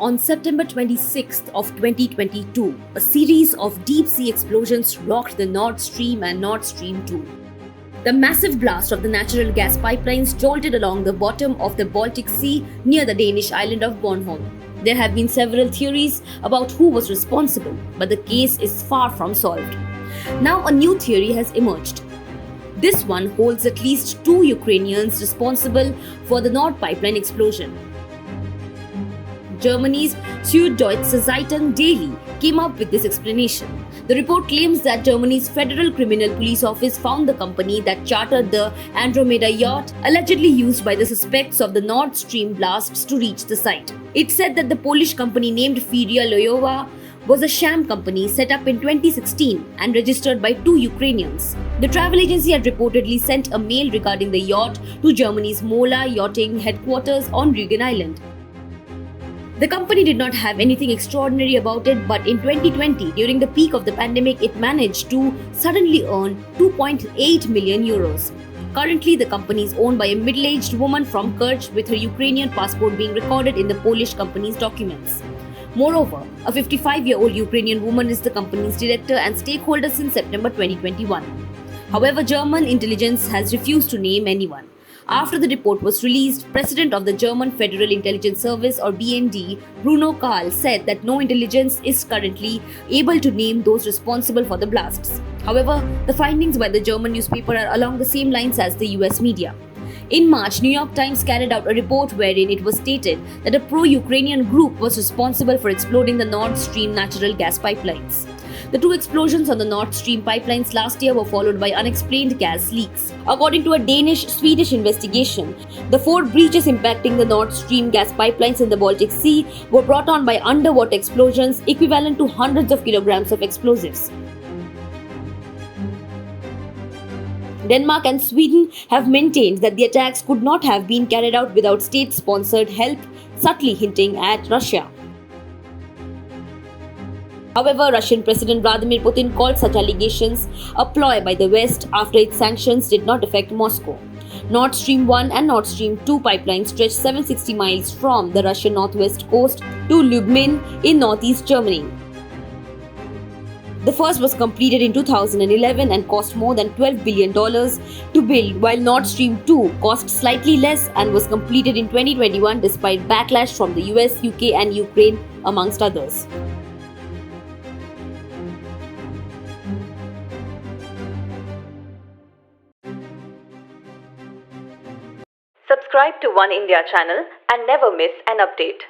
On September 26th of 2022, a series of deep-sea explosions rocked the Nord Stream and Nord Stream 2. The massive blast of the natural gas pipelines jolted along the bottom of the Baltic Sea near the Danish island of Bornholm. There have been several theories about who was responsible, but the case is far from solved. Now a new theory has emerged. This one holds at least two Ukrainians responsible for the Nord pipeline explosion. Germany's Süddeutsche Zeitung Daily came up with this explanation. The report claims that Germany's Federal Criminal Police Office found the company that chartered the Andromeda yacht allegedly used by the suspects of the Nord Stream blasts to reach the site. It said that the Polish company named Firia Loyowa was a sham company set up in 2016 and registered by two Ukrainians. The travel agency had reportedly sent a mail regarding the yacht to Germany's Mola Yachting headquarters on Rügen Island. The company did not have anything extraordinary about it, but in 2020, during the peak of the pandemic, it managed to suddenly earn 2.8 million euros. Currently, the company is owned by a middle-aged woman from Kerch with her Ukrainian passport being recorded in the Polish company's documents. Moreover, a 55-year-old Ukrainian woman is the company's director and stakeholder since September 2021. However, German intelligence has refused to name anyone. After the report was released, President of the German Federal Intelligence Service or BND, Bruno Kahl, said that no intelligence is currently able to name those responsible for the blasts. However, the findings by the German newspaper are along the same lines as the US media. In March, New York Times carried out a report wherein it was stated that a pro-Ukrainian group was responsible for exploding the Nord Stream natural gas pipelines. The two explosions on the Nord Stream pipelines last year were followed by unexplained gas leaks. According to a Danish-Swedish investigation, the four breaches impacting the Nord Stream gas pipelines in the Baltic Sea were brought on by underwater explosions equivalent to hundreds of kilograms of explosives. Denmark and Sweden have maintained that the attacks could not have been carried out without state-sponsored help, subtly hinting at Russia. However, Russian President Vladimir Putin called such allegations a ploy by the West after its sanctions did not affect Moscow. Nord Stream 1 and Nord Stream 2 pipelines stretch 760 miles from the Russian northwest coast to Lubmin in northeast Germany. The first was completed in 2011 and cost more than $12 billion to build, while Nord Stream 2 cost slightly less and was completed in 2021 despite backlash from the US, UK and Ukraine, amongst others. Subscribe to One India channel and never miss an update.